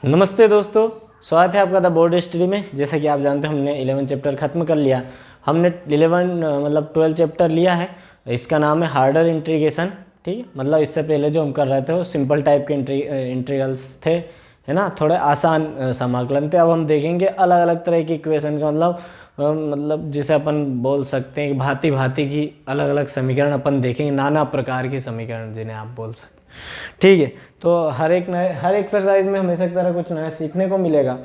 नमस्ते दोस्तों, स्वागत है आपका द बोर्ड स्टडी में। जैसा कि आप जानते हैं हमने 11 चैप्टर ख़त्म कर लिया। हमने 12 चैप्टर लिया है। इसका नाम है हार्डर इंटीग्रेशन। ठीक है, मतलब इससे पहले जो हम कर रहे थे वो सिंपल टाइप के इंटीग्रल्स थे, है ना, थोड़े आसान समाकलन थे। अब हम देखेंगे अलग अलग तरह की इक्वेशन का मतलब जिसे अपन बोल सकते हैं कि भांति भांति की अलग अलग समीकरण अपन देखेंगे, नाना प्रकार के समीकरण जिन्हें आप बोल सकते हैं। ठीक है, तो हर एक्सरसाइज में हमेशा की तरह कुछ नया सीखने को मिलेगा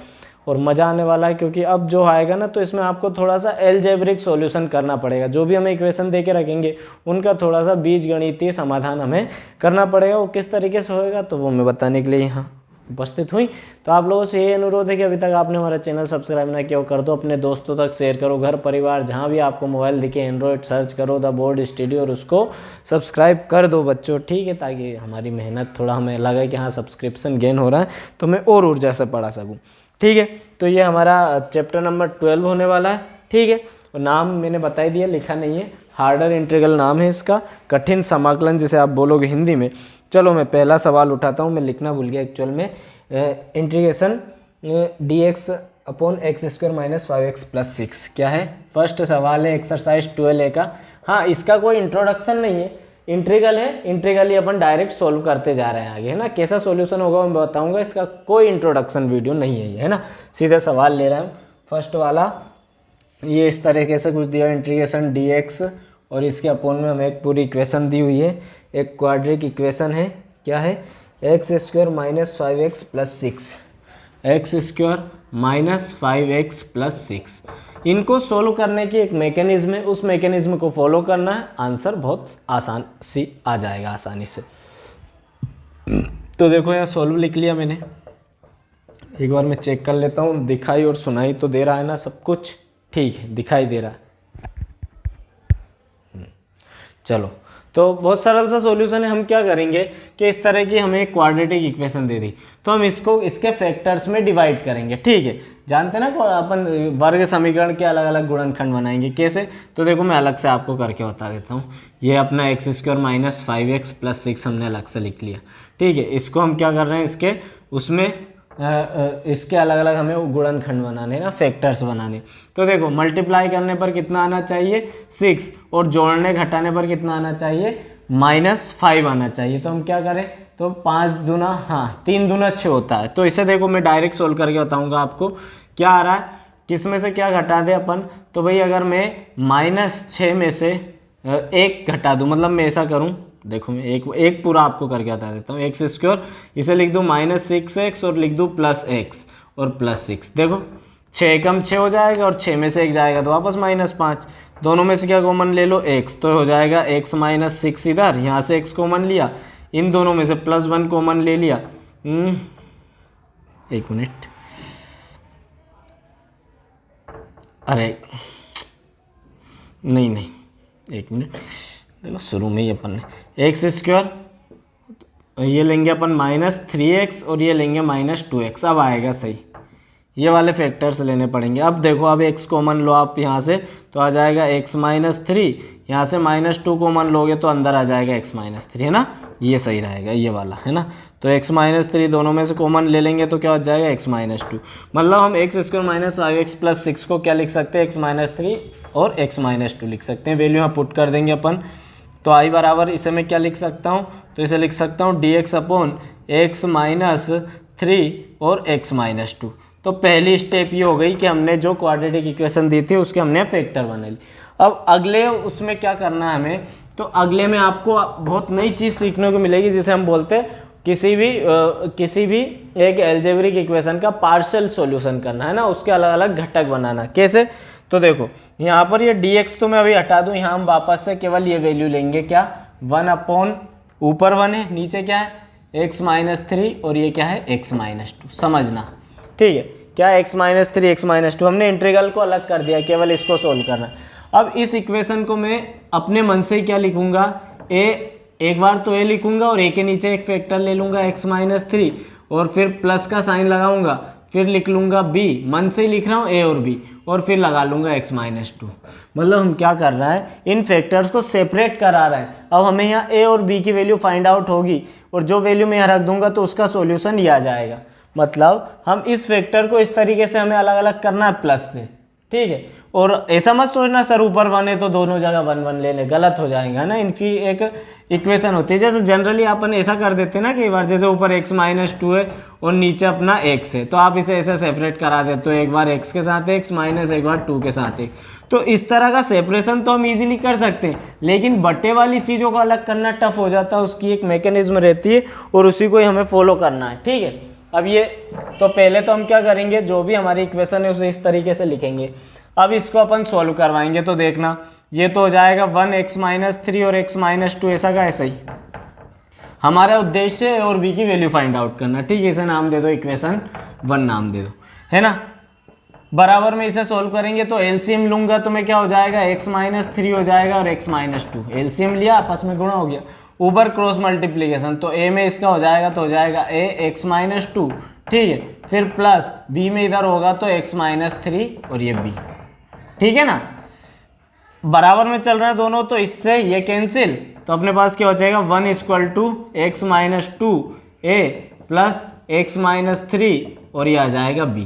और मज़ा आने वाला है, क्योंकि अब जो आएगा ना तो इसमें आपको थोड़ा सा एलजेब्रिक सॉल्यूशन करना पड़ेगा। जो भी हमें इक्वेशन दे के रखेंगे उनका थोड़ा सा बीजगणितीय समाधान हमें करना पड़ेगा। वो किस तरीके से होएगा तो वो मैं बताने के लिए यहाँ उपस्थित हुई। तो आप लोगों से ये अनुरोध है कि अभी तक आपने हमारा चैनल सब्सक्राइब ना किया हो कर दो, अपने दोस्तों तक शेयर करो, घर परिवार जहाँ भी आपको मोबाइल दिखे एंड्रॉयड सर्च करो द बोर्ड स्टडी और उसको सब्सक्राइब कर दो बच्चों। ठीक है, ताकि हमारी मेहनत थोड़ा हमें लगे कि हाँ सब्सक्रिप्शन गेन हो रहा है तो मैं और ऊर्जा से पढ़ा सकूँ। ठीक है, तो ये हमारा चैप्टर नंबर 12 होने वाला है। ठीक है, और नाम मैंने बता ही दिया, लिखा नहीं है, हार्डर इंटीग्रल नाम है इसका, कठिन समाकलन जिसे आप बोलोगे हिंदी में। चलो मैं पहला सवाल उठाता हूँ, मैं लिखना भूल गया एक्चुअल में। Integration dx upon x square minus 5x plus 6 क्या है? फर्स्ट सवाल है एक्सरसाइज 12A का। हाँ, इसका कोई इंट्रोडक्शन नहीं है, इंटीग्रल है, इंटीग्रल ही अपन डायरेक्ट सोल्व करते जा रहे हैं आगे, है ना। कैसा सॉल्यूशन होगा मैं बताऊंगा, इसका कोई इंट्रोडक्शन वीडियो नहीं है ये, है ना। सीधे सवाल ले रहे हैं। फर्स्ट वाला ये इस तरीके से कुछ दिया, इंटीग्रेशन dx और इसके अपोन में हमें एक पूरी इक्वेशन दी हुई है, एक क्वाड्रिक इक्वेशन है। क्या है? X square minus 5x plus 6, x square minus 5x plus 6। इनको सोल्व करने की एक मैकेनिज्म है, उस मैकेनिज्म को फॉलो करना है, आंसर बहुत आसान सी आ जाएगा आसानी से। तो देखो यहाँ सोल्व लिख लिया मैंने, एक बार मैं चेक कर लेता हूँ, दिखाई और सुनाई तो दे रहा है ना सब कुछ? ठीक है, दिखाई दे रहा है। चलो, तो बहुत सरल सा सॉल्यूशन है। हम क्या करेंगे कि इस तरह की हमें क्वाड्रेटिक इक्वेशन दे दी तो हम इसको इसके फैक्टर्स में डिवाइड करेंगे। ठीक है, जानते ना अपन वर्ग समीकरण के अलग अलग गुणनखंड बनाएंगे कैसे? तो देखो मैं अलग से आपको करके बता देता हूँ। ये अपना x square minus 5x plus 6 हमने अलग से लिख लिया। ठीक है, इसको हम क्या कर रहे हैं, इसके उसमें इसके अलग अलग हमें गुणनखंड बनाने ना, फैक्टर्स बनाने। तो देखो मल्टीप्लाई करने पर कितना आना चाहिए? 6, और जोड़ने घटाने पर कितना आना चाहिए? -5 आना चाहिए। तो हम क्या करें, तो 5 दूना, हाँ 3 दूना 6 होता है। तो इसे देखो मैं डायरेक्ट सोल्व करके बताऊंगा आपको क्या आ रहा है, किस में से क्या घटा दे अपन। तो भाई अगर मैं -6 में से 1 घटा दूँ, मतलब मैं ऐसा करूँ, देखो मैं एक पूरा आपको करके बता देता हूँ। एक्स स्क्वायर इसे लिख दूँ -6x और लिख दूँ +x और +6। देखो 6 कम 6 हो जाएगा और 6 में से 1 जाएगा तो वापस -5। दोनों में से क्या कॉमन ले लो? x, तो हो जाएगा x माइनस 6 इधर, यहाँ से x कॉमन लिया, इन दोनों में से +1 कॉमन ले लिया। एक मिनट, अरे नहीं, एक मिनट, देखो शुरू में ही अपन ने एक्स स्क्वायर ये लेंगे अपन -3x और ये लेंगे -2x। अब आएगा सही, ये वाले फैक्टर्स लेने पड़ेंगे। अब देखो, अब x कॉमन लो आप यहाँ से तो आ जाएगा x -3, यहाँ से -2 कॉमन लोगे तो अंदर आ जाएगा x -3, है ना। ये सही रहेगा, ये वाला, है ना। तो x -3 दोनों में से कॉमन ले लेंगे तो क्या हो जाएगा? x -2। मतलब हम x square minus 5x plus 6 को क्या लिख सकते हैं? x -3 और x -2 लिख सकते हैं। वैल्यू यहाँ पुट कर देंगे अपन, तो i बराबर इसे मैं क्या लिख सकता हूँ? तो इसे लिख सकता हूँ dx अपॉन x -3 और x -2। तो पहली स्टेप ये हो गई कि हमने जो क्वाड्रेटिक इक्वेशन दी थी उसके हमने फैक्टर बना ली। अब अगले उसमें क्या करना है हमें, तो अगले में आपको बहुत नई चीज़ सीखने को मिलेगी जिसे हम बोलते हैं किसी भी एक एल्जेब्रिक इक्वेशन का पार्शियल सॉल्यूशन करना, है ना, उसके अलग अलग घटक बनाना। कैसे? तो देखो यहाँ पर ये dx तो मैं अभी हटा दूँ, यहाँ हम वापस से केवल ये वैल्यू लेंगे, क्या? 1 अपॉन ऊपर 1 है, नीचे क्या है? x -3 और ये क्या है? x -2। समझना, ठीक है, क्या x -3 x -2, हमने इंटीग्रल को अलग कर दिया, केवल इसको सोल्व करना। अब इस इक्वेशन को मैं अपने मन से क्या लिखूंगा? एक बार तो a लिखूंगा और a के नीचे एक फैक्टर ले लूंगा x -3 और फिर प्लस का साइन लगाऊंगा, फिर लिख लूंगा b, मन से ही लिख रहा हूँ a और b, और फिर लगा लूंगा x -2। मतलब हम क्या कर रहा है, इन फैक्टर्स को सेपरेट करा रहा है। अब हमें यहाँ a और b की वैल्यू फाइंड आउट होगी और जो वैल्यू मैं यहाँ रख दूंगा तो उसका सॉल्यूशन ये आ जाएगा। मतलब हम इस वेक्टर को इस तरीके से हमें अलग अलग करना है प्लस से, ठीक है। और ऐसा मत सोचना सर ऊपर 1 है तो दोनों जगह 1 1 ले ले, गलत हो जाएगा, है ना। इनकी एक इक्वेशन होती है, जैसे जनरली अपन ऐसा कर देते हैं ना कई बार, जैसे ऊपर x-2 है और नीचे अपना x है, तो आप इसे ऐसे सेपरेट करा देते हो, एक बार x के साथ x माइनस एक बार 2 के साथ x। तो इस तरह का सेपरेशन तो हम इजीली कर सकते हैं, लेकिन बटे वाली चीज़ों को अलग करना टफ हो जाता है, उसकी एक मैकेनिज्म रहती है और उसी को ही हमें फॉलो करना है, ठीक है। अब ये तो पहले तो हम क्या करेंगे, जो भी हमारी इक्वेशन है उसे इस तरीके से लिखेंगे। अब इसको अपन सॉल्व करवाएंगे, तो देखना ये तो हो जाएगा 1x-3 और x-2 ऐसा का ऐसा ही। हमारा उद्देश्य है और b की वैल्यू फाइंड आउट करना, ठीक है। इसे नाम दे दो इक्वेशन 1 नाम दे दो, है ना। बराबर में इसे सॉल्व करेंगे तो एलसीएम लूंगा तो मैं क्या हो जाएगा, x-3 हो जाएगा और x-2, एलसीएम लिया आपस में गुणा हो गया, ऊपर क्रॉस मल्टीप्लीकेशन, तो a में इसका हो जाएगा तो हो जाएगा a x-2, ठीक है। फिर प्लस b में इधर होगा तो x-3 और ये b, ठीक है ना। बराबर में चल रहा है दोनों, तो इससे ये कैंसिल, तो अपने पास क्या हो जाएगा 1 = x-2a प्लस x-3 और ये आ जाएगा b।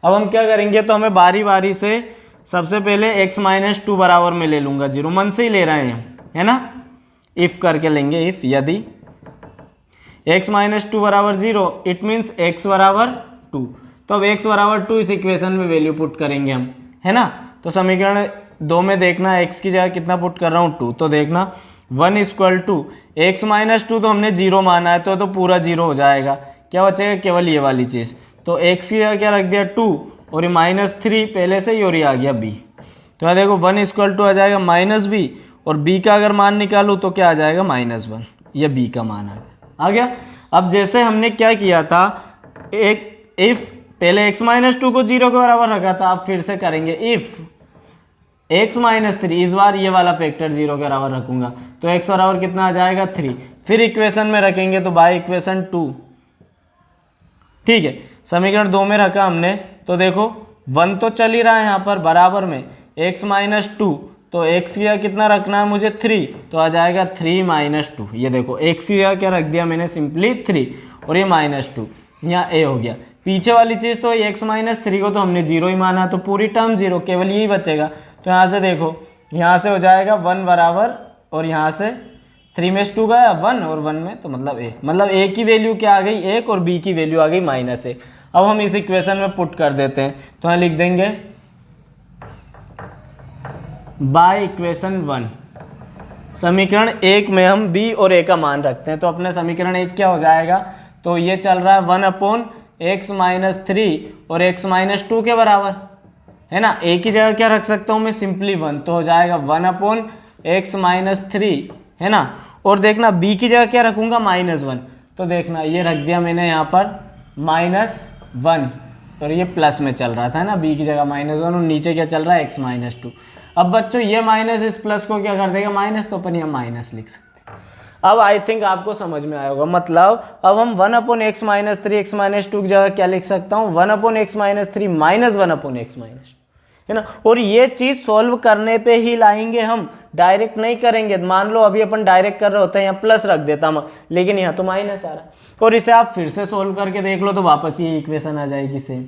अब हम क्या करेंगे, तो हमें बारी बारी से सबसे पहले x-2 बराबर में ले लूंगा, 0 मन से ही ले रहे हैं, है ना। इफ करके लेंगे, इफ यदि x-2 बराबर 0 इट मीन्स x बराबर 2, तो अब x बराबर 2 इस इक्वेशन में वैल्यू पुट करेंगे हम, है ना। तो समीकरण 2 में देखना x की जगह कितना पुट कर रहा हूँ 2, तो देखना 1 = x-2 तो हमने 0 माना है, तो पूरा 0 हो जाएगा, क्या बचेगा केवल ये वाली चीज़, तो x की जगह क्या रख दिया 2 और ये -3 पहले से ही और ये आ गया b। तो यहाँ देखो 1 = आ जाएगा -b और b का अगर मान निकालूँ तो क्या आ जाएगा -1, ये b का मान आ गया। अब जैसे हमने क्या किया था, एक इफ पहले x-2 को 0 के बराबर रखा था, अब फिर से करेंगे इफ x-3, इस बार ये वाला फैक्टर 0 के बराबर रखूंगा, तो x बराबर कितना आ जाएगा 3, फिर इक्वेशन में रखेंगे तो बाय इक्वेशन 2, ठीक है। समीकरण 2 में रखा हमने, तो देखो 1 तो चल ही रहा है यहाँ पर बराबर में x-2, तो x की कितना रखना है मुझे 3, तो आ जाएगा 3 - 2, ये देखो x की क्या रख दिया मैंने सिंपली 3 और ये -2, यहाँ a हो गया। पीछे वाली चीज़ तो x-3 को तो हमने 0 ही माना, तो पूरी टर्म 0, केवल यही बचेगा। तो यहाँ से देखो, यहाँ से हो जाएगा 1 बराबर और यहाँ से 3 में 2 गया 1 और 1 में, तो मतलब a की वैल्यू क्या आ गई 1 और b की वैल्यू आ गई -1। अब हम इस इक्वेशन में पुट कर देते हैं, तो यहाँ लिख देंगे बाय इक्वेशन 1, समीकरण 1 में हम b और a का मान रखते हैं, तो अपने समीकरण 1 क्या हो जाएगा, तो ये चल रहा है 1/x-3 और x-2 के बराबर, है ना। a की जगह क्या रख सकता हूँ मैं सिंपली 1, तो हो जाएगा 1/x-3, है ना। और देखना b की जगह क्या रखूँगा -1, तो देखना ये रख दिया मैंने यहाँ पर -1 और ये प्लस में चल रहा था ना, b की जगह -1 और नीचे क्या चल रहा है x-2। अब बच्चों ये माइनस इस प्लस को क्या कर देगा माइनस, तो अपन यहाँ माइनस लिख सकते हैं। अब आई थिंक आपको समझ में आया होगा, मतलब अब हम 1/x-3 x-2 की जगह क्या लिख सकता हूँ 1/x-3 -1/x-2, है ना। और ये चीज़ सॉल्व करने पे ही लाएंगे हम, डायरेक्ट नहीं करेंगे। मान लो अभी अपन डायरेक्ट कर रहे होते हैं, यहाँ प्लस रख देता हम, लेकिन यहाँ तो माइनस आ रहा, और इसे आप फिर से सॉल्व करके देख लो तो वापस ये इक्वेशन आ जाएगी सेम।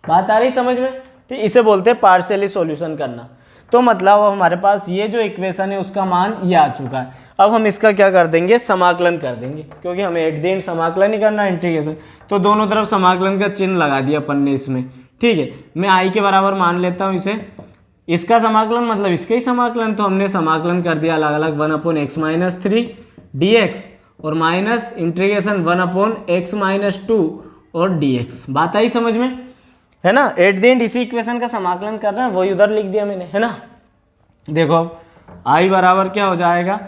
बात आ रही समझ में, ठीक। इसे बोलते हैं पार्शियली सॉल्यूशन करना। तो मतलब अब हमारे पास ये जो इक्वेशन है उसका मान ये आ चुका है। अब हम इसका क्या कर देंगे, समाकलन कर देंगे, क्योंकि हमें एट द एंड समाकलन ही करना है, इंटीग्रेशन। तो दोनों तरफ समाकलन का चिन्ह लगा दिया अपन ने इसमें, ठीक है। मैं आई के बराबर मान लेता हूँ इसे, इसका समाकलन मतलब इसका ही समाकलन, तो हमने समाकलन कर दिया अलग अलग 1/x-3 dx और माइनस इंटीग्रेशन 1/x-2 और dx। बात आई समझ में, है ना। एट द एंड इसी इक्वेशन का समाकलन कर रहे हैं, वही उधर लिख दिया मैंने, है ना। देखो आई बराबर क्या हो जाएगा,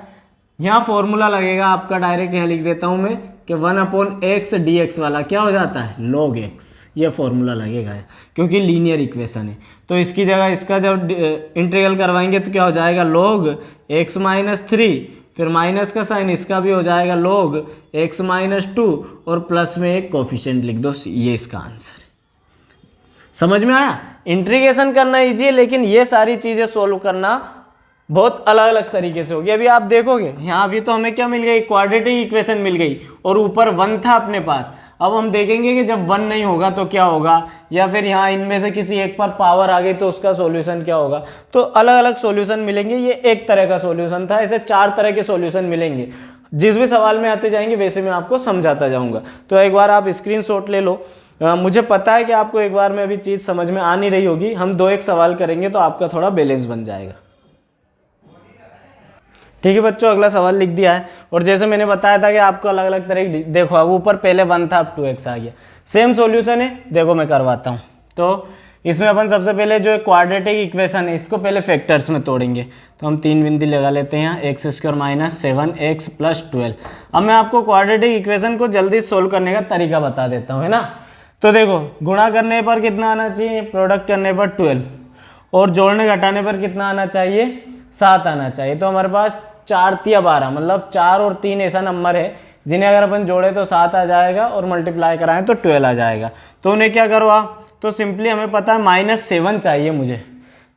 यहाँ फॉर्मूला लगेगा आपका, डायरेक्ट यहाँ लिख देता हूँ मैं कि 1/x dx वाला क्या हो जाता है log x, ये फॉर्मूला लगेगा क्योंकि लीनियर इक्वेशन है। तो इसकी जगह इसका जब इंटीग्रल करवाएंगे तो क्या हो जाएगा log x-3, फिर माइनस का साइन इसका भी हो जाएगा log x-2 और प्लस में एक कोफिशिएंट लिख दो, ये इसका आंसर है। समझ में आया। इंटीग्रेशन करना इजी है, लेकिन ये सारी चीजें सोल्व करना बहुत अलग अलग तरीके से होगी। अभी आप देखोगे यहाँ अभी तो हमें क्या मिल गई, क्वाड्रेटिक इक्वेशन मिल गई और ऊपर 1 था अपने पास। अब हम देखेंगे कि जब 1 नहीं होगा तो क्या होगा, या फिर यहाँ इनमें से किसी एक पर पावर आ गई तो उसका सॉल्यूशन क्या होगा। तो अलग अलग सॉल्यूशन मिलेंगे, ये एक तरह का सॉल्यूशन था, ऐसे 4 तरह के सॉल्यूशन मिलेंगे। जिस भी सवाल में आते जाएंगे वैसे मैं आपको समझाता जाऊँगा। तो एक बार आप स्क्रीनशॉट ले लो। मुझे पता है कि आपको एक बार में अभी चीज़ समझ में आ नहीं रही होगी, हम 2 एक सवाल करेंगे तो आपका थोड़ा बैलेंस बन जाएगा। ठीक है बच्चों, अगला सवाल लिख दिया है। और जैसे मैंने बताया था कि आपको अलग अलग तरह की, देखो अब ऊपर पहले 1 था, अब 2x आ गया, सेम सॉल्यूशन है। देखो मैं करवाता हूँ। तो इसमें अपन सबसे पहले जो क्वाड्रेटिक इक्वेशन है इसको पहले फैक्टर्स में तोड़ेंगे। तो हम 3 बिंदी लगा लेते हैं यहाँ, x² - 7x + 12। अब मैं आपको क्वाड्रेटिक इक्वेशन को जल्दी सोल्व करने का तरीका बता देता हूँ, है ना। तो देखो गुणा करने पर कितना आना चाहिए, प्रोडक्ट करने पर 12, और जोड़ने घटाने पर कितना आना चाहिए, 7 आना चाहिए। तो हमारे पास 4 × 12 मतलब 4 और 3 ऐसा नंबर है जिन्हें अगर अपन जोड़े तो 7 आ जाएगा और मल्टीप्लाई कराएं तो 12 आ जाएगा। तो उन्हें क्या करवा, तो सिंपली हमें पता है -7 चाहिए मुझे।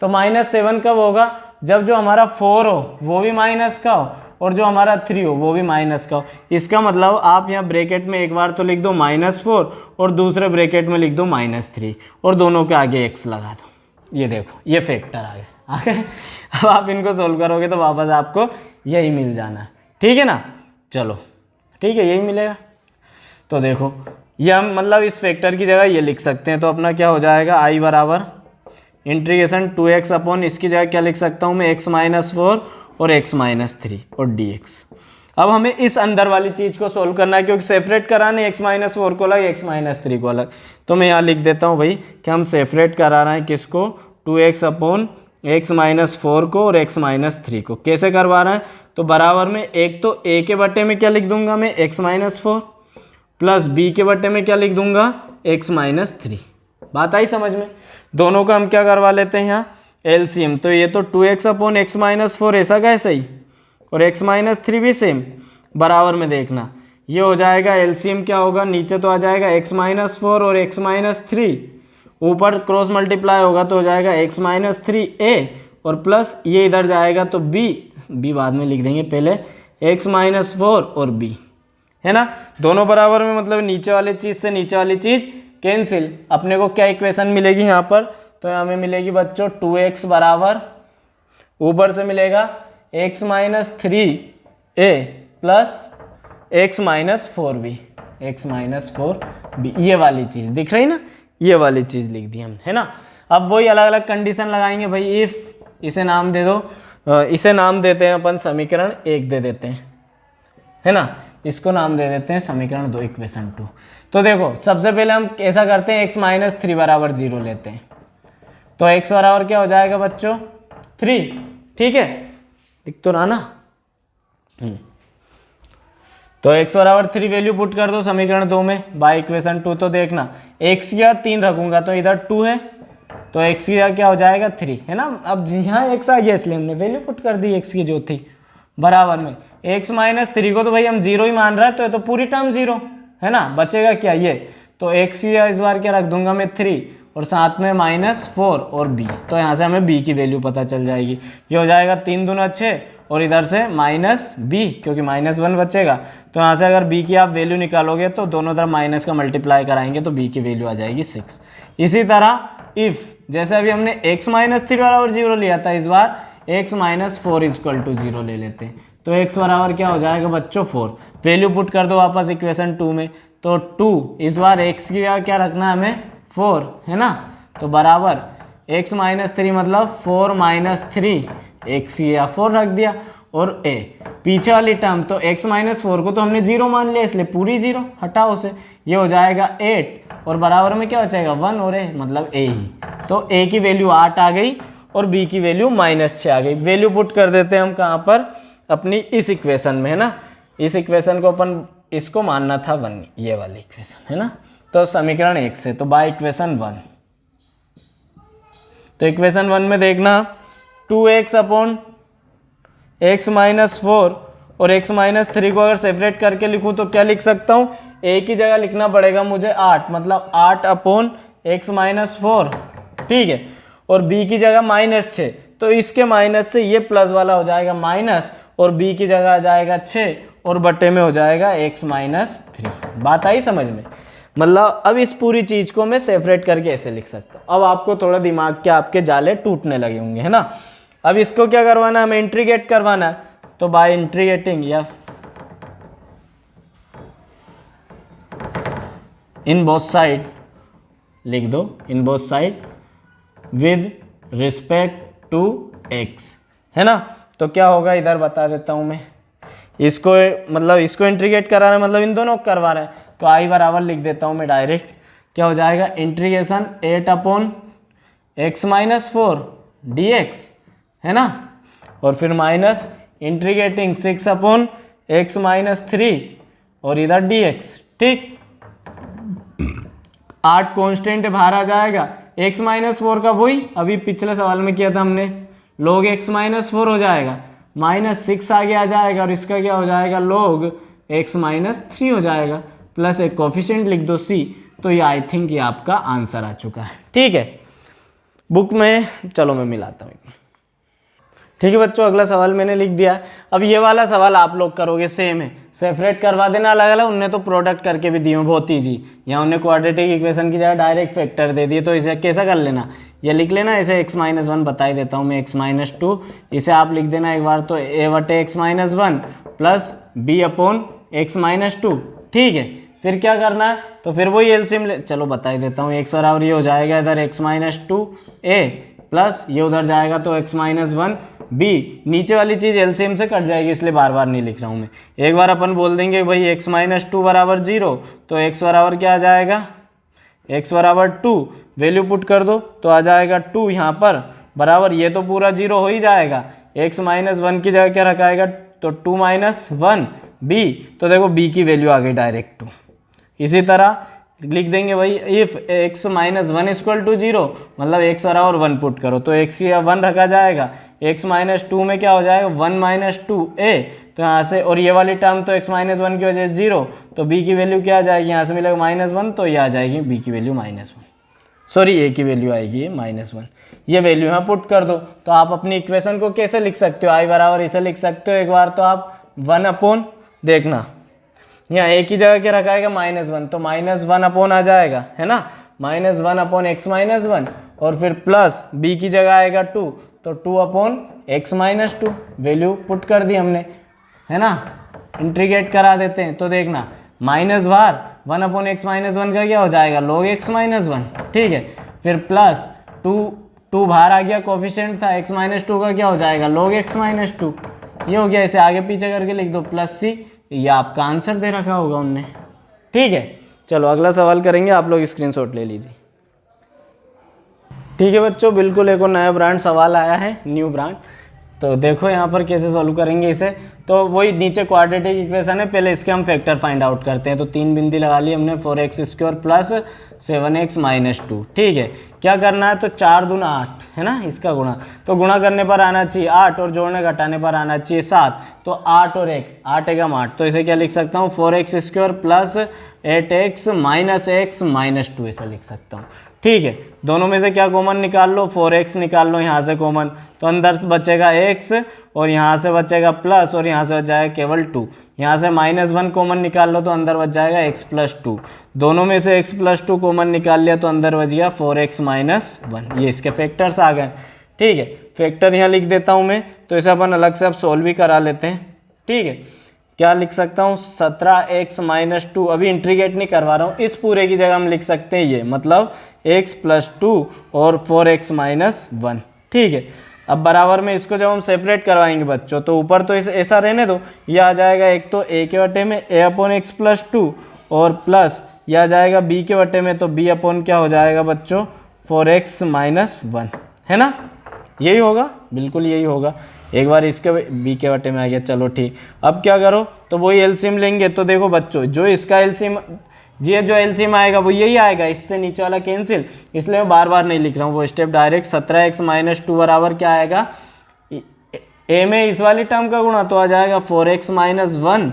तो -7 कब होगा, जब जो हमारा 4 हो वो भी माइनस का हो और जो हमारा 3 हो वो भी माइनस का हो। इसका मतलब आप यहाँ ब्रैकेट में एक बार तो लिख दो -4 और दूसरे ब्रैकेट में लिख दो -3 और दोनों के आगे x लगा दो। ये देखो ये फैक्टर आ गए। अब आप इनको सोल्व करोगे तो वापस आपको यही मिल जाना है, ठीक है ना। चलो ठीक है, यही मिलेगा। तो देखो ये हम मतलब इस फैक्टर की जगह ये लिख सकते हैं। तो अपना क्या हो जाएगा, i बराबर इंटीग्रेशन 2x अपॉन इसकी जगह क्या लिख सकता हूँ मैं, x - 4 और x - 3 और dx। अब हमें इस अंदर वाली चीज़ को सोल्व करना है क्योंकि सेपरेट कराने x - 4 को अलग, x - 3 को अलग। तो मैं यहाँ लिख देता हूँ भाई कि हम सेपरेट करा रहे हैं किसको, 2x अपॉन x - 4 को और x - 3 को। कैसे करवा रहे हैं, तो बराबर में एक तो a के बटे में क्या लिख दूंगा मैं, x - 4 प्लस b के बटे में क्या लिख दूंगा, x - 3। बात आई समझ में। दोनों का हम क्या करवा लेते हैं यहाँ, एलसीएम। तो ये तो 2x अपॉन x - 4 ऐसा का ऐसा ही, और x - 3 भी सेम, बराबर में देखना ये हो जाएगा। एलसीएम क्या होगा, नीचे तो आ जाएगा x - 4 और x - 3, ऊपर क्रॉस मल्टीप्लाई होगा तो हो जाएगा x - 3a और प्लस ये इधर जाएगा तो b बाद में लिख देंगे, पहले x - 4 और b, है ना। दोनों बराबर में मतलब नीचे वाली चीज़ से नीचे वाली चीज़ कैंसिल। अपने को क्या इक्वेशन मिलेगी यहाँ पर, तो हमें मिलेगी बच्चों 2x बराबर, ऊपर से मिलेगा x - 3a plus x - 4b, x - 4b। ये वाली चीज़ दिख रही ना, ये वाली चीज़ लिख दी हमने, है ना। अब वही अलग अलग कंडीशन लगाएंगे भाई। इफ़, इसे नाम दे दो, इसे नाम देते हैं अपन समीकरण 1 दे देते हैं, है ना। इसको नाम दे देते हैं समीकरण 2, इक्वेशन 2। तो देखो सबसे पहले हम ऐसा करते हैं, x - 3 बराबर 0 लेते हैं। तो x बराबर क्या हो जाएगा बच्चों, 3, ठीक है, लिख तो रहा ना। तो x बराबर 3 वैल्यू पुट कर दो समीकरण 2 में बाय इक्वेशन 2। तो देखना x की 3 रखूंगा तो इधर 2 है, तो x की क्या हो जाएगा 3, है ना। अब यहाँ x आ गया इसलिए हमने वैल्यू पुट कर दी x की जो थी, बराबर में x - 3 को तो भाई हम 0 ही मान रहा है, तो ये तो पूरी टर्म 0, है ना। बचेगा क्या ये, तो x की इस बार क्या रख दूंगा मैं 3 और साथ में -4 और b। तो यहाँ से हमें b की वैल्यू पता चल जाएगी। ये हो जाएगा 3 दूना 6 और इधर से -b क्योंकि -1 बचेगा। तो यहाँ से अगर b की आप वैल्यू निकालोगे तो दोनों तरफ माइनस का मल्टीप्लाई कराएंगे तो b की वैल्यू आ जाएगी 6। इसी तरह इफ़, जैसे अभी हमने x - 3 बराबर 0 लिया था, इस बार x - 4 = 0 ले लेते हैं। तो x बराबर क्या हो जाएगा बच्चों 4, वैल्यू पुट कर दो वापस इक्वेशन 2 में। तो 2 इस बार x की क्या रखना है हमें 4, है ना। तो बराबर x - 3 मतलब 4 - 3, x की 4 रख दिया और a पीछे वाली टर्म, तो x - 4 को तो हमने 0 मान लिया इसलिए पूरी 0, हटाओ उसे, ये हो जाएगा 8 और बराबर में क्या बचेगा 1 और a मतलब a ही। तो a की वैल्यू 8 आ गई और b की वैल्यू -6 आ गई। वैल्यू पुट कर देते हैं हम कहाँ पर, अपनी इस इक्वेशन में, है ना। इस इक्वेशन को अपन इसको मानना था 1, ये वाली इक्वेशन, है ना। तो समीकरण 1 से, तो बाय इक्वेशन 1। तो इक्वेशन 1 में देखना 2x अपॉन x - 4 और x - 3 को अगर सेपरेट करके लिखूं तो क्या लिख सकता हूं, a की जगह लिखना पड़ेगा मुझे 8, मतलब 8 अपॉन x - 4, ठीक है, और b की जगह -6। तो इसके माइनस से ये प्लस वाला हो जाएगा माइनस और b की जगह आ जाएगा 6 और बटे में हो जाएगा x - 3। बात आई समझ में। मतलब अब इस पूरी चीज़ को मैं सेपरेट करके ऐसे लिख सकता हूँ। अब आपको थोड़ा दिमाग के आपके जाले टूटने लगे होंगे, है ना। अब इसको क्या करवाना है, हमें इंटीग्रेट करवाना है, तो बाय इंटीग्रेटिंग या इन बोथ साइड लिख दो, in both side with respect to x, है ना। तो क्या होगा इधर बता देता हूं मैं, इसको मतलब इसको इंटीग्रेट करा रहे हैं, मतलब इन दोनों को करवा रहे हैं, तो आई बराबर लिख देता हूं मैं डायरेक्ट, क्या हो जाएगा इंटीग्रेशन 8/x-4 dx, है ना, और फिर माइनस इंटीग्रेटिंग 6/x-3 और इधर dx, ठीक। 8 कांस्टेंट बाहर आ जाएगा, x-4 का वही अभी पिछले सवाल में किया था हमने, log x-4 हो जाएगा, -6 आगे आ जाएगा और इसका क्या हो जाएगा log x-3 हो जाएगा, प्लस एक कोफिशिएंट लिख दो c। तो ये आई थिंक ये आपका आंसर आ चुका है, ठीक है। बुक में चलो मैं मिलाता हूँ, ठीक है बच्चों। अगला सवाल मैंने लिख दिया। अब ये वाला सवाल आप लोग करोगे, सेम है, सेपरेट करवा देना अलग अलग, उनने तो प्रोडक्ट करके भी दिए बहुत ईजी, यहाँ उन्हें क्वाड्रेटिक इक्वेशन की जगह डायरेक्ट फैक्टर दे दिए, तो इसे कैसा कर लेना, ये लिख लेना, इसे x-1 बता ही देता हूँ मैं, x-2, इसे आप लिख देना एक बार, तो a/x-1 प्लस b/x-2, ठीक है। फिर क्या करना है, तो फिर वही एलसीएम चलो बता ही देता हूँ, x बराबर ये हो जाएगा इधर x-2 a प्लस ये उधर जाएगा तो x-1 b, नीचे वाली चीज़ एलसीएम से कट जाएगी, इसलिए बार बार नहीं लिख रहा हूँ मैं। एक बार अपन बोल देंगे भाई x-2 बराबर 0, तो x बराबर क्या आ जाएगा, x बराबर 2, वैल्यू पुट कर दो तो आ जाएगा 2 यहाँ पर, बराबर ये तो पूरा 0 हो ही जाएगा, x-1 की जगह क्या रखाएगा, तो 2 - 1 b, तो देखो b की वैल्यू आ गई डायरेक्ट 2। इसी तरह लिख देंगे भाई इफ x-1 = 0, मतलब x बराबर 1 पुट करो, तो x या 1 रखा जाएगा, x-2 में क्या हो जाएगा 1 - 2a, तो यहाँ से, और ये वाली टर्म तो x-1 की वजह से 0, तो b की वैल्यू क्या आ जाएगी, यहाँ से मिलेगा -1, तो ये आ जाएगी b की वैल्यू -1, सॉरी a की वैल्यू आएगी -1, ये वैल्यू यहाँ पुट कर दो। तो आप अपनी इक्वेशन को कैसे लिख सकते हो, i बराबर इसे लिख सकते हो, एक बार तो आप 1 देखना, यहाँ a की जगह क्या रखाएगा -1, तो -1 आ जाएगा, है ना, -1/x-1, और फिर प्लस b की जगह आएगा 2, तो 2/x-2, वैल्यू पुट कर दी हमने, है ना। इंटीग्रेट करा देते हैं, तो देखना माइनस बार 1/x-1 का क्या हो जाएगा log x-1, ठीक है। फिर प्लस 2 बाहर आ गया, कोफिशिएंट था x-2 का क्या हो जाएगा log x-2, ये हो गया, इसे आगे पीछे करके लिख दो प्लस c, ये आपका आंसर दे रखा होगा उनने, ठीक है। चलो अगला सवाल करेंगे, आप लोग स्क्रीनशॉट ले लीजिए, ठीक है बच्चों। बिल्कुल एक और नया ब्रांड सवाल आया है, न्यू ब्रांड, तो देखो यहाँ पर कैसे सॉल्व करेंगे इसे। तो वही नीचे क्वाड्रेटिक इक्वेशन है, पहले इसके हम फैक्टर फाइंड आउट करते हैं, तो 3 बिंदी लगा ली हमने, 4x² प्लस 7x-2, ठीक है। क्या करना है, तो 4 दूना 8, है ना, इसका गुणा, तो गुणा करने पर आना चाहिए 8 और जोड़ने घटाने पर आना चाहिए 7, तो 8 और 1, 8 एकम 8, तो इसे क्या लिख सकता हूँ 4x² प्लस 8x - x-2 ऐसा लिख सकता हूँ, ठीक है। दोनों में से क्या कॉमन निकाल लो, 4x निकाल लो यहाँ से कॉमन, तो अंदर बचेगा x और यहाँ से बचेगा प्लस, और यहाँ से बच जाएगा केवल 2, यहाँ से -1 कॉमन निकाल लो तो अंदर बच जाएगा x + 2, दोनों में से x + 2 कॉमन निकाल लिया तो अंदर बच गया 4x - 1, ये इसके फैक्टर्स आ गए, ठीक है। फैक्टर यहाँ लिख देता हूँ मैं, तो इसे अपन अलग से अब सोल्व भी करा लेते हैं, ठीक है। क्या लिख सकता हूँ 17x - 2, अभी इंटीग्रेट नहीं करवा रहा हूँ, इस पूरे की जगह हम लिख सकते हैं ये, मतलब x + 2 और 4x - 1, ठीक है। अब बराबर में इसको जब हम सेपरेट करवाएंगे बच्चों, तो ऊपर तो ऐसा रहने दो, ये आ जाएगा एक तो a के बटे में a/x + 2, और प्लस ये आ जाएगा b के बटे में, तो b/ क्या हो जाएगा बच्चों 4x - 1, है ना, यही होगा, बिल्कुल यही होगा। एक बार इसके b के बटे में आ गया, चलो ठीक। अब क्या करो, तो वही एलसीएम लेंगे, तो देखो बच्चों जो इसका एलसीएम, ये जो एलसीएम आएगा वो यही आएगा, इससे नीचे वाला कैंसिल, इसलिए मैं बार बार नहीं लिख रहा हूँ वो स्टेप, डायरेक्ट 17x - 2 बराबर क्या आएगा, a में इस वाली टर्म का गुणा तो आ जाएगा 4x - 1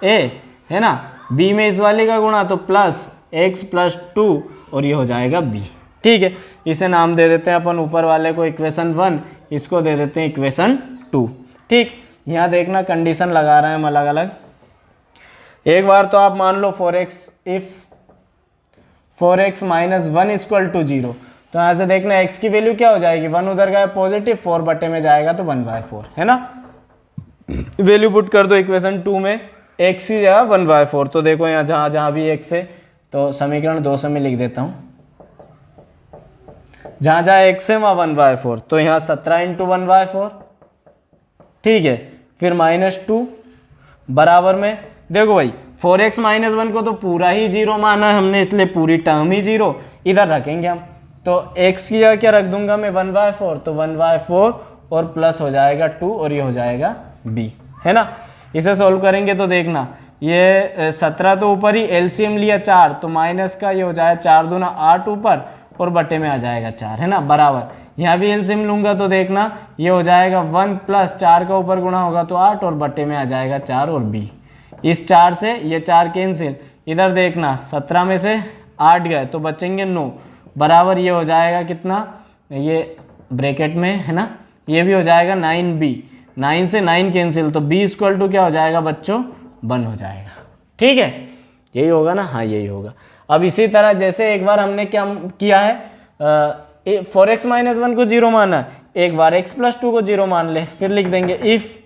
a, है ना, b में इस वाली का गुणा तो प्लस x + 2, और ये हो जाएगा b, ठीक है। इसे नाम दे देते हैं अपन ऊपर वाले को इक्वेशन 1, इसको दे देते हैं इक्वेशन 2, ठीक। यहाँ देखना कंडीशन लगा रहे हैं हम अलग अलग, एक बार तो आप मान लो 4x, if 4x minus 1 equal to 0। तो यहाँ से देखना x की वैल्यू क्या हो जाएगी, 1 उधर गया पॉजिटिव, 4 बटे में जाएगा तो 1/4 है ना। वैल्यू पुट कर दो इक्वेशन 2 में, x की जगह 1/4। तो देखो यहाँ जहाँ जहाँ भी x है तो समीकरण 2 से मैं लिख देता हूँ, जहाँ जहाँ x है वहाँ 1/4। तो यहाँ 17 इंटू 1/4, ठीक है। फिर -2 बराबर में, देखो भाई 4x माइनस 1 को तो पूरा ही 0 माना है हमने, इसलिए पूरी टर्म ही 0 इधर रखेंगे हम। तो x की जगह क्या रख दूंगा मैं 1/4, तो 1/4 और प्लस हो जाएगा 2 और ये हो जाएगा b, है ना। इसे सॉल्व करेंगे तो देखना ये 17 तो ऊपर ही, एलसीएम लिया 4 तो माइनस का ये हो जाएगा 4 दूना 8 ऊपर और बटे में आ जाएगा 4, है ना, बराबर। यहाँ भी एलसीएम लूंगा तो देखना ये हो जाएगा 1 प्लस 4 का ऊपर गुणा होगा तो 8 और बटे में आ जाएगा 4 और b। इस 4 से ये 4 कैंसिल, इधर देखना 17 में से 8 गए तो बचेंगे 9, बराबर ये हो जाएगा कितना, ये ब्रैकेट में है ना, ये भी हो जाएगा 9b, 9 से 9 कैंसिल तो b इक्वल टू क्या हो जाएगा बच्चों 1 हो जाएगा, ठीक है। यही होगा ना, हाँ यही होगा। अब इसी तरह जैसे एक बार हमने क्या किया है, 4x माइनस 1 को 0 माना, एक बार x प्लस 2 को 0 मान ले, फिर लिख देंगे if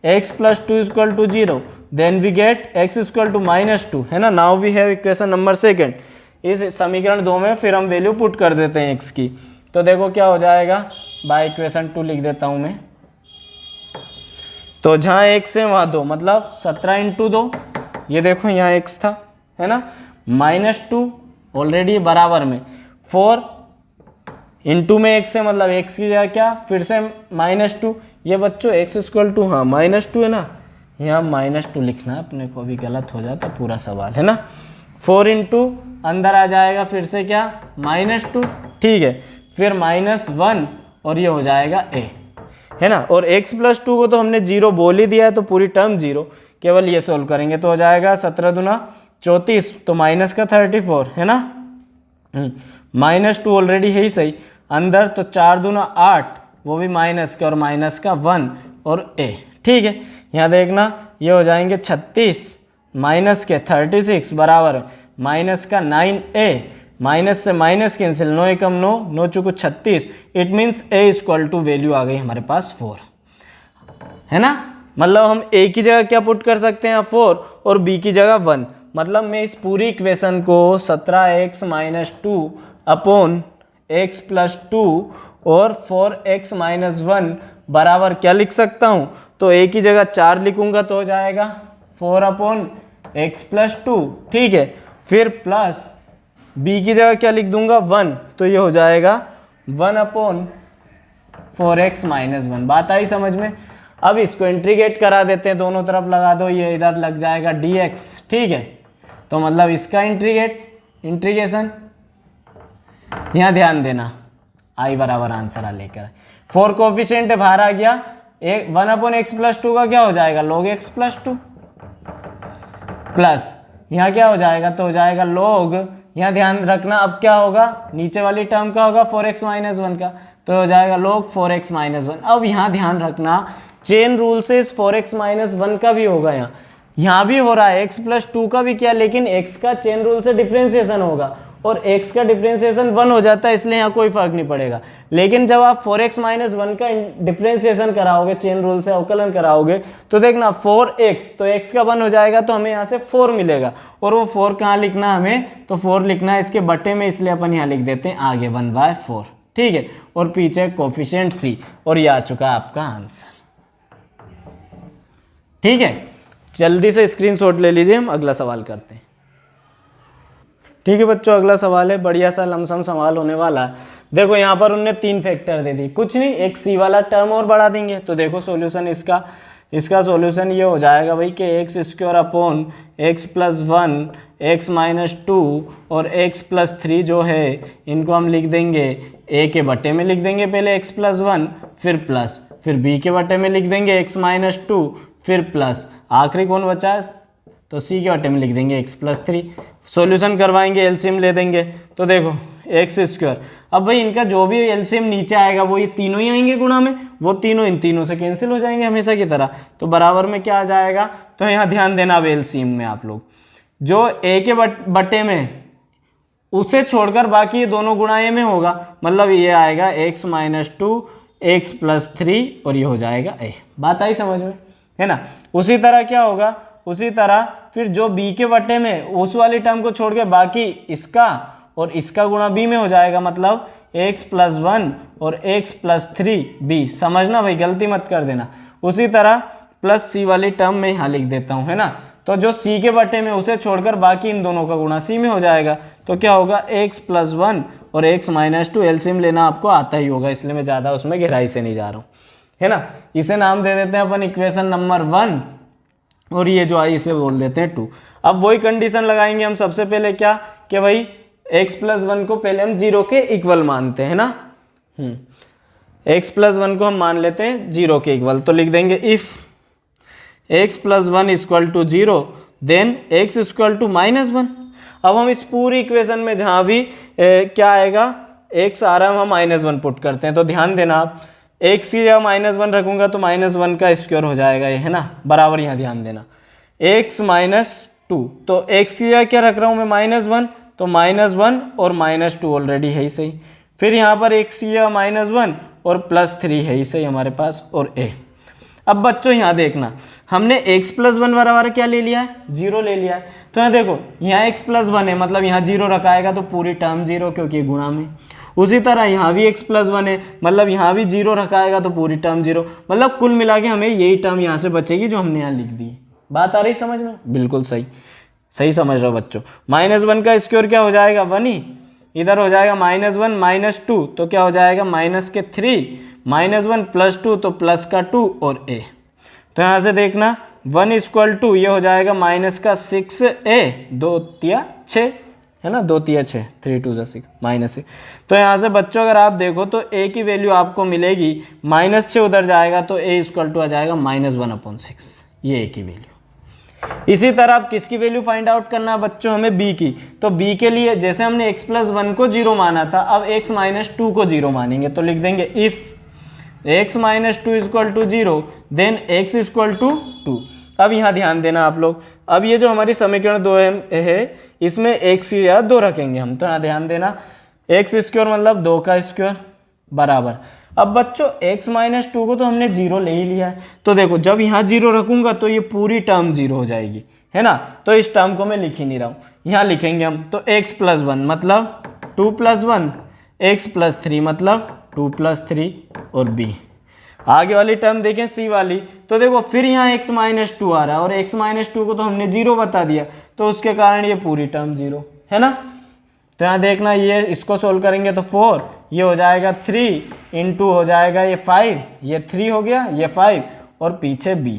x plus 2 equal to 0 then we get x equal to -2, है ना। Now we have equation number 2। इस समीकरण 2 में फिर हम वैल्यू पुट कर देते हैं x की, तो देखो क्या हो जाएगा, बाय इक्वेशन 2 लिख देता हूँ मैं। तो जहाँ x है वहाँ 2, मतलब 17 इंटू 2, ये देखो यहाँ x था, है ना, -2 ऑलरेडी बराबर में 4 इंटू में x है, मतलब x की जगह क्या फिर से -2, ये बच्चों x इक्वल टू हाँ -2 है ना, यहाँ -2 लिखना है अपने को, अभी गलत हो जाता पूरा सवाल, है ना। 4 इंटू अंदर आ जाएगा फिर से क्या -2, ठीक है, फिर -1 और ये हो जाएगा a, है ना। और x प्लस 2 को तो हमने 0 बोल ही दिया है तो पूरी टर्म 0, केवल ये सोल्व करेंगे तो हो जाएगा 17 दूना 34 तो माइनस का 34, है ना। -2 ऑलरेडी है ही सही अंदर, तो 4 दूना 8 वो भी माइनस का और माइनस का 1 और a, ठीक है। यहाँ देखना ये हो जाएंगे 36 माइनस के 36 बराबर माइनस का 9a, माइनस से माइनस कैंसिल, 9 एकम 9, 9 चुको 36, it means a equal to value आ गई हमारे पास 4, है ना। मतलब हम a की जगह क्या पुट कर सकते हैं 4 और b की जगह 1, मतलब मैं इस पूरी इक्वेशन को 17x minus 2 upon x plus 2 और 4x माइनस 1 बराबर क्या लिख सकता हूँ, तो a की जगह 4 लिखूंगा तो हो जाएगा 4 अपॉन x प्लस 2, ठीक है। फिर प्लस b की जगह क्या लिख दूंगा 1, तो ये हो जाएगा 1 अपॉन 4x माइनस 1। बात आई समझ में। अब इसको इंटीग्रेट करा देते हैं, दोनों तरफ लगा दो, ये इधर लग जाएगा dx, ठीक है। तो मतलब इसका इंटीग्रेशन, यहाँ ध्यान देना i बराबर आंसर आ लेकर 4 कोफिशिएंट बाहर आ गया, 1 अपॉन x प्लस 2 का क्या हो जाएगा log x प्लस 2 प्लस यहाँ क्या हो जाएगा, तो हो जाएगा log, यहाँ ध्यान रखना अब क्या होगा, नीचे वाली टर्म का होगा 4x माइनस 1 का, तो हो जाएगा log 4x माइनस 1। अब यहाँ ध्यान रखना चेन रूल से इस 4x माइनस 1 का भी होगा, यहाँ भी हो रहा है x प्लस 2 का भी किया, लेकिन x का चेन रूल से डिफ्रेंसिएशन होगा और x का डिफ्रेंसिएशन 1 हो जाता है, इसलिए यहाँ कोई फर्क नहीं पड़ेगा। लेकिन जब आप 4x माइनस 1 का डिफ्रेंसिएशन कराओगे, चेन रूल से अवकलन कराओगे, तो देखना 4x, तो x का 1 हो जाएगा तो हमें यहाँ से 4 मिलेगा, और वो 4 कहाँ लिखना हमें, तो 4 लिखना है इसके बटे में, इसलिए अपन यहाँ लिख देते हैं आगे 1/4, ठीक है। और पीछे कोफिशिएंट c, और ये आ चुका है आपका आंसर, ठीक है। जल्दी से स्क्रीनशॉट ले लीजिए, हम अगला सवाल करते हैं, ठीक है बच्चों। अगला सवाल है, बढ़िया सा लमसम सवाल होने वाला है। देखो यहाँ पर उनने 3 फैक्टर दे दी, कुछ नहीं, एक c वाला टर्म और बढ़ा देंगे, तो देखो सॉल्यूशन इसका सॉल्यूशन ये हो जाएगा भाई कि x square upon x plus 1 x minus 2 और एक्स प्लस 3 जो है इनको हम लिख देंगे a के बटे में लिख देंगे पहले x प्लस 1, फिर b के बटे में लिख देंगे एक्स माइनस 2, फिर प्लस, आखिरी कौन बचा है, तो c के बटे में लिख देंगे x प्लस 3। सॉल्यूशन करवाएंगे, एलसीएम ले देंगे, तो देखो एक्स स्क्वायर, अब भाई इनका जो भी एलसीएम नीचे आएगा वो ये तीनों ही आएंगे गुणा में, वो तीनों इन तीनों से कैंसिल हो जाएंगे हमेशा की तरह, तो बराबर में क्या आ जाएगा, तो यहाँ ध्यान देना अब एलसीएम में आप लोग, जो a के बटे में उसे छोड़कर बाकी ये दोनों गुणा ए में होगा, मतलब ये आएगा x माइनस 2 x प्लस 3 और ये हो जाएगा a। बात आई समझ में, है ना। उसी तरह क्या होगा, उसी तरह फिर जो b के बटे में उस वाली टर्म को छोड़ के बाकी इसका और इसका गुणा b में हो जाएगा, मतलब x प्लस 1 और x प्लस 3 b। समझना भाई, गलती मत कर देना। उसी तरह प्लस c वाली टर्म में यहाँ लिख देता हूँ, है ना। तो जो c के बटे में उसे छोड़कर बाकी इन दोनों का गुणा c में हो जाएगा, तो क्या होगा x प्लस 1 और x माइनस 2। एलसीएम लेना आपको आता ही होगा, इसलिए मैं ज़्यादा उसमें गहराई से नहीं जा रहा हूँ, है ना। इसे नाम दे देते हैं अपन इक्वेशन नंबर 1 और ये जो आई इसे बोल देते हैं 2। अब वही कंडीशन लगाएंगे हम सबसे पहले, क्या कि भाई x प्लस 1 को पहले हम 0 के इक्वल मानते हैं ना। x प्लस 1 को हम मान लेते हैं 0 के इक्वल, तो लिख देंगे if x plus 1 equal to 0 then x equal to minus 1। अब हम इस पूरी इक्वेशन में जहाँ भी क्या आएगा x आ रहा है हम माइनस 1 पुट करते हैं। तो ध्यान देना आप, x की जगह माइनस 1 रखूंगा तो माइनस 1 का स्क्वायर हो जाएगा ये, है ना, बराबर। यहाँ ध्यान देना x माइनस 2, तो x की जगह क्या रख रहा हूँ मैं माइनस 1, तो माइनस 1 और माइनस 2 ऑलरेडी है ही सही। फिर यहाँ पर x की जगह माइनस 1 और प्लस 3 है ही सही हमारे पास, और a। अब बच्चों यहाँ देखना, हमने x प्लस 1 बराबर क्या ले लिया है, 0 ले लिया है। तो यहाँ देखो, यहाँ x प्लस 1 है, मतलब यहाँ 0 रखाएगा तो पूरी टर्म 0, क्योंकि गुणा में। उसी तरह यहाँ भी x प्लस 1 है, मतलब यहाँ भी 0 रखाएगा तो पूरी टर्म 0, मतलब कुल मिला के हमें यही टर्म यहाँ से बचेगी जो हमने यहाँ लिख दी। बात आ रही समझ में, बिल्कुल सही, सही समझ रहे हो बच्चों। माइनस 1 का स्क्वायर क्या हो जाएगा, 1 ही, इधर हो जाएगा माइनस 1 माइनस 2, तो क्या हो जाएगा माइनस के 3, माइनस 1 प्लस 2 तो प्लस का 2 और a। तो यहाँ से देखना 1 इक्वल टू ये हो जाएगा माइनस का 6a, 2 तिया 6, है ना, 2 तिया 6, 3 2 6 माइनस 6। तो यहाँ से बच्चों अगर आप देखो तो a की वैल्यू आपको मिलेगी -6 उधर जाएगा तो a इक्वल टू आ जाएगा -1/6, ये a की वैल्यू। इसी तरह आप किसकी वैल्यू फाइंड आउट करना है बच्चों, हमें b की। तो b के लिए जैसे हमने x प्लस 1 को 0 माना था, अब x माइनस 2 को 0 मानेंगे, तो लिख देंगे if x minus 2 equal to 0 then x equal to 2। अब यहाँ ध्यान देना आप लोग, अब ये जो हमारी समीकरण 2 है इसमें x या 2 रखेंगे हम, तो यहाँ ध्यान देना x स्क्वायर मतलब 2 का स्क्वायर बराबर। अब बच्चों x माइनस 2 को तो हमने 0 ले ही लिया है, तो देखो जब यहाँ 0 रखूंगा तो ये पूरी टर्म 0 हो जाएगी, है ना। तो इस टर्म को मैं लिख ही नहीं रहा हूँ, यहाँ लिखेंगे हम। तो x प्लस 1 मतलब 2 प्लस 1, x प्लस 3 मतलब 2 प्लस 3 और b। आगे वाली टर्म देखें c वाली, तो देखो फिर यहाँ x माइनस 2 आ रहा है और x माइनस 2 को तो हमने 0 बता दिया, तो उसके कारण ये पूरी टर्म 0, है ना। तो यहाँ देखना, ये इसको सोल्व करेंगे तो 4, ये हो जाएगा 3 इंटू हो जाएगा ये 5, ये 3 हो गया, ये 5 और पीछे b,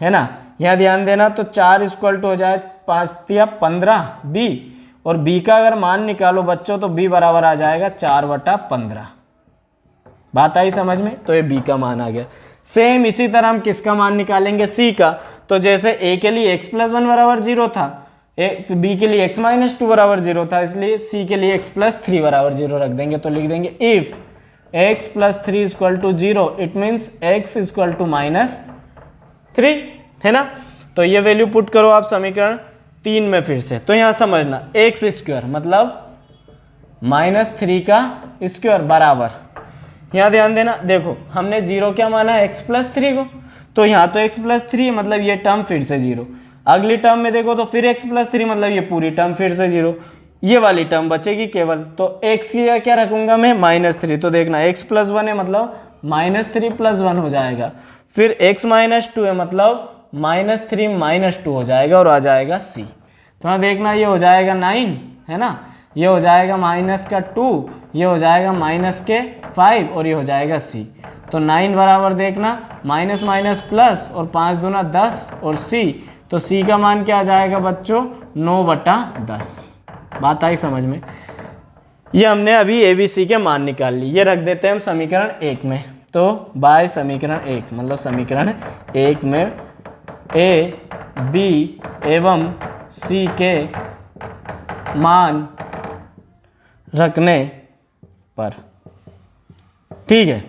है ना। यहाँ ध्यान देना, तो 4 इक्वल टू हो जाए 5 या 15 b, और b का अगर मान निकालो बच्चों तो b बराबर आ जाएगा 4/15। बात आई समझ में, तो ये b का मान आ गया। सेम इसी तरह हम किसका मान निकालेंगे, c का। तो जैसे a के लिए x प्लस 1 बराबर 0 था, b के लिए x माइनस 2 बराबर 0 था, इसलिए c के लिए x प्लस 3 बराबर 0 रख देंगे। तो लिख देंगे if x plus 3 equal to 0 it means x equal to -3, है ना। तो ये वैल्यू पुट करो आप समीकरण 3 में फिर से। तो यहाँ समझना x स्क्वायर मतलब -3 का स्क्वायर बराबर, यहाँ ध्यान देना, देखो हमने 0 क्या माना है, x प्लस 3 को, तो यहाँ तो x प्लस 3 मतलब ये टर्म फिर से 0। अगली टर्म में देखो तो फिर x प्लस 3 मतलब ये पूरी टर्म फिर से 0, ये वाली टर्म बचेगी केवल। तो x की क्या रखूंगा मैं -3, तो देखना x प्लस 1 है मतलब -3 प्लस 1 हो जाएगा, फिर x माइनस 2 है मतलब -3 - 2 हो जाएगा और आ जाएगा c। तो यहाँ देखना ये हो जाएगा 9, है ना, ये हो जाएगा -2, ये हो जाएगा -5 और ये हो जाएगा c। तो 9 बराबर देखना माइनस माइनस प्लस और 5 दूना 10 और c, तो c का मान क्या आ जाएगा बच्चों 9/10। बात आई समझ में। ये हमने अभी ABC के मान निकाल ली, ये रख देते हैं हम समीकरण 1 में। तो बाय समीकरण 1 मतलब समीकरण 1 में A, B एवं C के मान रखने पर, ठीक है।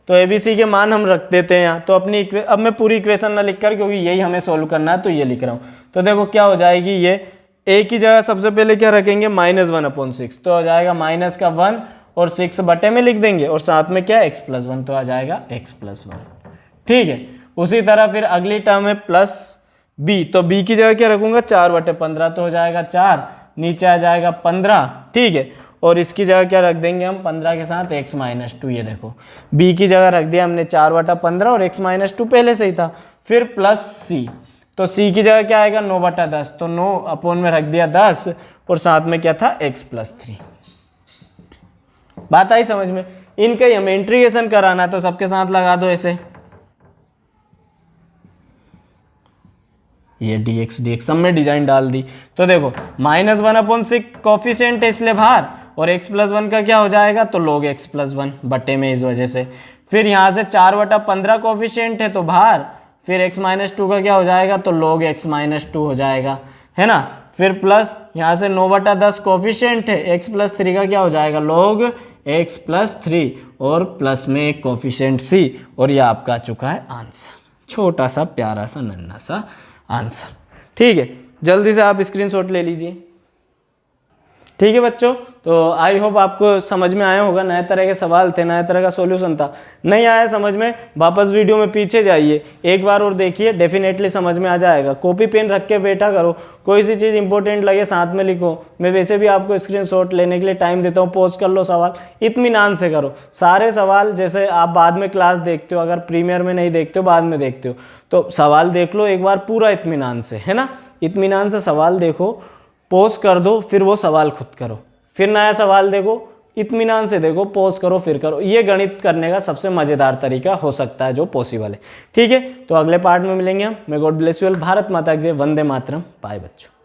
तो ABC के मान हम रख देते हैं यहाँ। तो अपनी अब मैं पूरी इक्वेशन ना लिखकर, क्योंकि यही हमें सोल्व करना है तो ये लिख रहा हूँ। तो देखो क्या हो जाएगी, ये ए की जगह सबसे पहले क्या रखेंगे, -1/6, तो आ जाएगा माइनस का 1 और 6 बटे में लिख देंगे और साथ में क्या x+1, तो आ जाएगा x+1। ठीक है, उसी तरह फिर अगली टर्म है प्लस b, तो b की जगह क्या रखूंगा 4/15, तो हो जाएगा 4, नीचे आ जाएगा 15। ठीक है, और इसकी जगह क्या रख देंगे हम 15 के साथ x-2, ये देखो b की जगह रख दिया हमने 4/15 और x-2 पहले से ही था। फिर प्लस c, तो c की जगह क्या आएगा 9/10, तो 9 अपॉन में रख दिया 10 और साथ में क्या था x+3। बात आई समझ में? इनका हमें इंटीग्रेशन कराना है तो सबके साथ लगा दो ऐसे, ये dx सब में डिजाइन डाल दी। तो देखो -1/6 कॉफिशिएंट है इसलिए बाहर, और x+1 का क्या हो जाएगा, तो log x+1 बटे में इस वजह से। फिर यहाँ से 4/15 कॉफिशिएंट है तो बाहर, फिर x-2 का क्या हो जाएगा, तो log x-2 हो जाएगा, है ना। फिर प्लस यहाँ से 9/10 कॉफिशिएंट है, x+3 का क्या हो जाएगा, log x+3, और प्लस में एक कॉफिशिएंट c, और ये आपका आ चुका है आंसर। छोटा सा प्यारा सा नन्हा सा आंसर। ठीक है, जल्दी से आप स्क्रीनशॉट ले लीजिए। ठीक है बच्चों, तो आई होप आपको समझ में आया होगा। नए तरह के सवाल थे, नए तरह का सॉल्यूशन था। नहीं आया समझ में, वापस वीडियो में पीछे जाइए, एक बार और देखिए, डेफिनेटली समझ में आ जाएगा। कॉपी पेन रख के बैठा करो, कोई सी चीज़ इंपॉर्टेंट लगे साथ में लिखो। मैं वैसे भी आपको स्क्रीनशॉट लेने के लिए टाइम देता हूँ, पॉज कर लो, सवाल इत्मीनान से करो। सारे सवाल जैसे आप बाद में क्लास देखते हो, अगर प्रीमियर में नहीं देखते हो बाद में देखते हो, तो सवाल देख लो एक बार पूरा इत्मीनान से, है ना। इत्मीनान से सवाल देखो, पॉज कर दो, फिर वो सवाल खुद करो, फिर नया सवाल देखो, इत्मीनान से देखो, पॉज करो फिर करो। ये गणित करने का सबसे मज़ेदार तरीका हो सकता है जो पॉसिबल है। ठीक है, तो अगले पार्ट में मिलेंगे हम। मैं God bless you all. Bharat माता की जय, वंदे मातरम। बाय बच्चों।